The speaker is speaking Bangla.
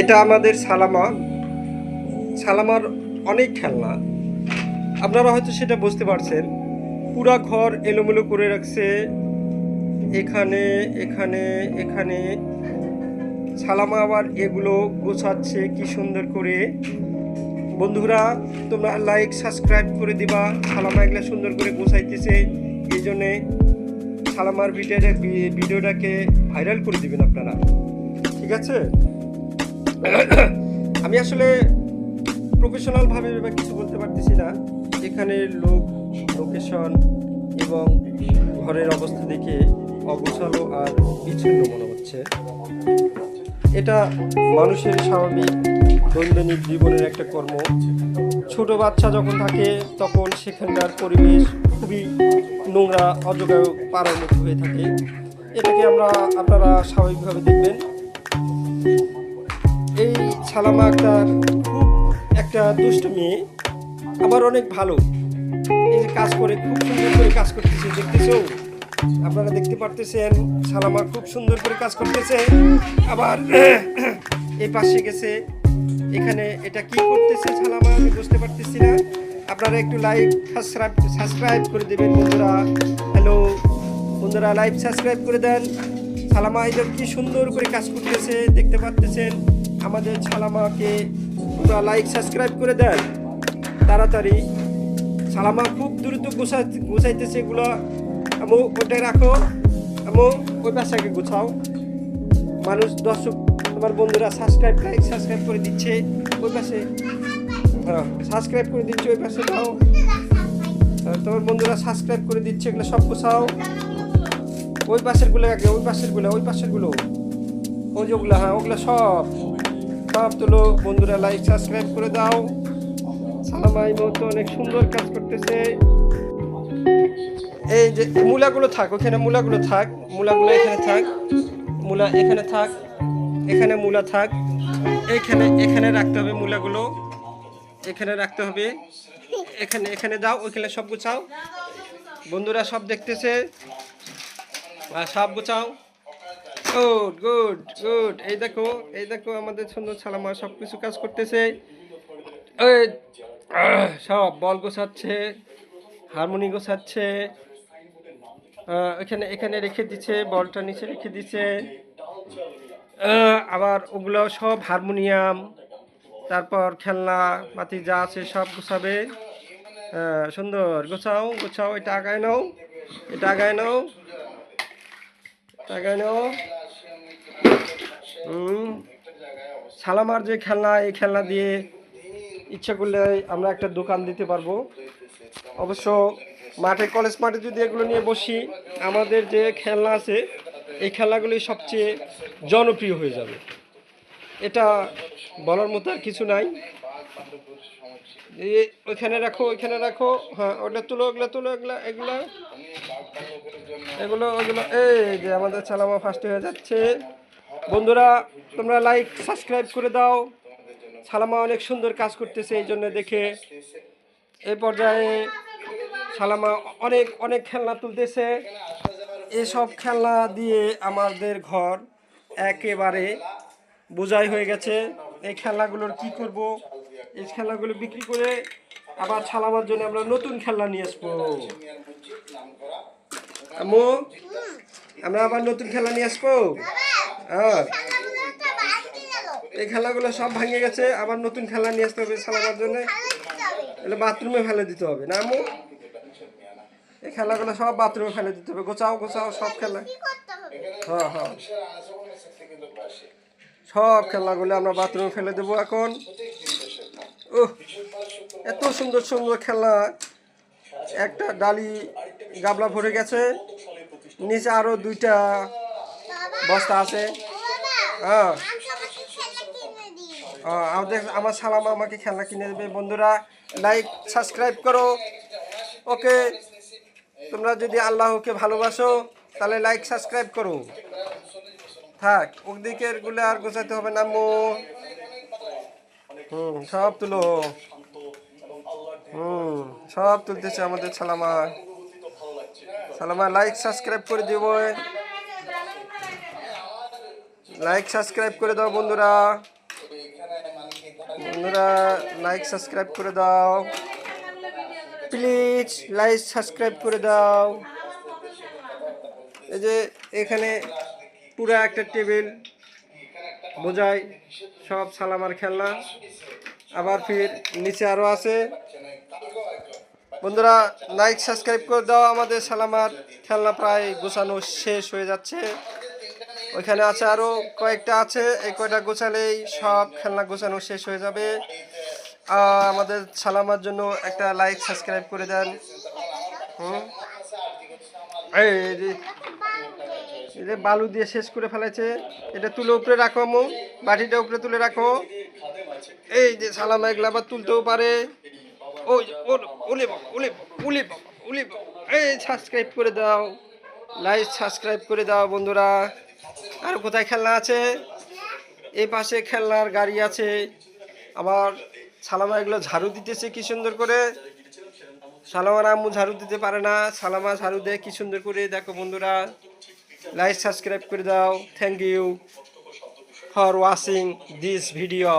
এটা আমাদের সালামার অনেক খেলনা। আপনারা হয়তো সেটা বুঝতে পারছেন। পুরা ঘর এলোমেলো করে রাখছে, এখানে এখানে এখানে। সালামা আবার এগুলো গোছাচ্ছে কি সুন্দর করে। বন্ধুরা, তোমরা লাইক সাবস্ক্রাইব করে দিবা। সালামা এগুলো সুন্দর করে গোছাইতেছে, এই জন্যে সালামার ভিডিওটাকে ভাইরাল করে দিবেন আপনারা, ঠিক আছে? আমি আসলে প্রফেশনালভাবে কিছু বলতে পারতেছি না। এখানে লোকেশন এবং ঘরের অবস্থা দেখে অগোছালো আর বিচ্ছিন্ন মনে হচ্ছে। এটা মানুষের স্বাভাবিক দৈনন্দিন জীবনের একটা কর্ম। ছোট বাচ্চা যখন থাকে তখন সেখানকার পরিবেশ খুবই নোংরা, অজগর পাড়ার মতো হয়ে থাকে। এটাকে আপনারা স্বাভাবিকভাবে দেখবেন। এই সালামা আক্তার খুব একটা দুষ্ট মেয়ে, আবার অনেক ভালো। এই যে কাজ করে, খুব সুন্দর করে কাজ করতেছে, দেখতেছো? আপনারা দেখতে পারতেছেন সালামা খুব সুন্দর করে কাজ করতেছে। আবার এই পাশে গেছে, এখানে এটা কি করতেছে সালামা আমি বুঝতে পারতেছি না। আপনারা একটু লাইক সাবস্ক্রাইব করে দেবেন বন্ধুরা। হ্যালো বন্ধুরা, লাইক সাবস্ক্রাইব করে দেন। সালামা এদের কি সুন্দর করে কাজ করতেছে দেখতে পারতেছেন। আমাদের সালামাকে পুরো লাইক সাবস্ক্রাইব করে দেন তাড়াতাড়ি। সালামা খুব দ্রুত গোছাইতেছে এগুলো। আমু ওটাই রাখো, আমু ওই পাশাকে গোছাও। মানুষ, দর্শক, তোমার বন্ধুরা লাইক সাবস্ক্রাইব করে দিচ্ছে ওই পাশে। হ্যাঁ, সাবস্ক্রাইব করে দিচ্ছে ওই পাশে দাও। তোমার বন্ধুরা সাবস্ক্রাইব করে দিচ্ছে, এগুলো সব গোছাও। ওই পাশেরগুলো আগে, ওই পাশেরগুলো ওই যেগুলো, হ্যাঁ ওগুলো সব তুলো। বন্ধুরা লাইক সাবস্ক্রাইব করে দাও। সালামা এই মুহূর্তে অনেক সুন্দর কাজ করতেছে। এই যে মূলাগুলো থাক ওখানে, মূলাগুলো এখানে থাক, মূলা এখানে থাক, এখানে মূলা থাক, এখানে রাখতে হবে মূলাগুলো, এখানে রাখতে হবে। এখানে দাও, ওইখানে সব গুছাও। বন্ধুরা সব দেখতেছে, সব গুছাও। Good good good. এই দেখো আমাদের সুন্দর সালামা সব কিছু কাজ করতেছে। এই সব বল গোছাচ্ছে, হারমোনি গোছাচ্ছে। এখানে রেখে দিচ্ছে, বলটা নিচে রেখে দিচ্ছে। আবার ওগুলো সব হারমোনিয়াম, তারপর খেলনা পাতি যা আছে সব গোছাবে। সুন্দর গোছাও। এটা আগায় নাও, সালামার যে খেলনা, এই খেলনা দিয়ে ইচ্ছা করলে আমরা একটা দোকান দিতে পারবো। অবশ্য কলেজ মাঠে যদি এগুলো নিয়ে বসি, আমাদের যে খেলনা আছে এই খেলনাগুলি সবচেয়ে জনপ্রিয় হয়ে যাবে। এটা বলার মতো আর কিছু নাই। ওইখানে রাখো। হ্যাঁ, ওটা তুলো, এগুলো। এই যে আমাদের সালামা ফার্স্ট হয়ে যাচ্ছে। বন্ধুরা, তোমরা লাইক সাবস্ক্রাইব করে দাও। সালামা অনেক সুন্দর কাজ করতেছে, এই জন্য দেখে। এই পর্যায়ে সালামা অনেক খেলনা তুলতেছে। এসব খেলনা দিয়ে আমাদের ঘর একেবারে বোঝাই হয়ে গেছে। এই খেলনাগুলোর কি করব? এই খেলনাগুলো বিক্রি করে আবার সালামার জন্য আমরা নতুন খেলনা নিয়ে আসবো। আম্মু, আমরা আবার নতুন খেলনা নিয়ে আসবো। হ্যাঁ, এই খেলাগুলো সব ভাঙে গেছে, আবার নতুন খেলা নিয়ে আসতে হবে সালামার জন্য। এগুলো বাথরুমে ফেলে দিতে হবে না আম্মু? এই খেলাগুলো সব বাথরুমে ফেলে দিতে হবে। গোছাও সব খেলা। হ্যাঁ, সব খেলাগুলো আমরা বাথরুমে ফেলে দেবো এখন। এত সুন্দর খেলা। একটা ডালি গাবলা ভরে গেছে, নিচে আরো 2টা বস্তা আছে। হ্যাঁ, আমার সালামা আমাকে খেলনা কিনে দেবে। বন্ধুরা লাইক সাবস্ক্রাইব করো। ওকে, তোমরা যদি আল্লাহকে ভালোবাসো তাহলে লাইক সাবস্ক্রাইব করো। থাক, ওদিকের গুলো আর গোছাতে হবে না আম্মু। সব তুলো। সব তুলতেছে আমাদের সালামা লাইক সাবস্ক্রাইব করে দিব। লাইক সাবস্ক্রাইব করে দাও বন্ধুরা। বন্ধুরা লাইক সাবস্ক্রাইব করে দাও, প্লিজ লাইক সাবস্ক্রাইব করে দাও। এই যে এখানে পুরো একটা টেবিল বোঝায় সব সালামার খেলনা, আবার ফির নিচে আরও আছে। বন্ধুরা লাইক সাবস্ক্রাইব করে দাও। আমাদের সালামার খেলনা প্রায় গোছানো শেষ হয়ে যাচ্ছে। ওইখানে আছে আরও কয়েকটা আছে, এই কয়টা গোছালেই সব খেলনা গোছানো শেষ হয়ে যাবে। আমাদের সালামার জন্য একটা লাইক সাবস্ক্রাইব করে দেন। এই যে এই যে বালু দিয়ে শেষ করে ফেলেছে, এটা তুলে উপরে রাখো আম্মু, বাটিটা উপরে তুলে রাখো। এই যে সালামা এগুলো আবার তুলতেও পারে। ওই ওলে বাবা, ওলে বাবা, ওলে বাবা, ওলে বাবা। এই সাবস্ক্রাইব করে দাও, লাইক সাবস্ক্রাইব করে দাও বন্ধুরা। আর কোথায় খেলনা আছে? এই পাশে খেলনার গাড়ি আছে। আমার সালামা এগুলো ঝাড়ু দিতেছে কি সুন্দর করে। সালামার আম্মু ঝাড়ু দিতে পারে না, সালামা ঝাড়ু দেয় কি সুন্দর করে। দেখো বন্ধুরা, লাইক সাবস্ক্রাইব করে দাও। Thank you for watching this video.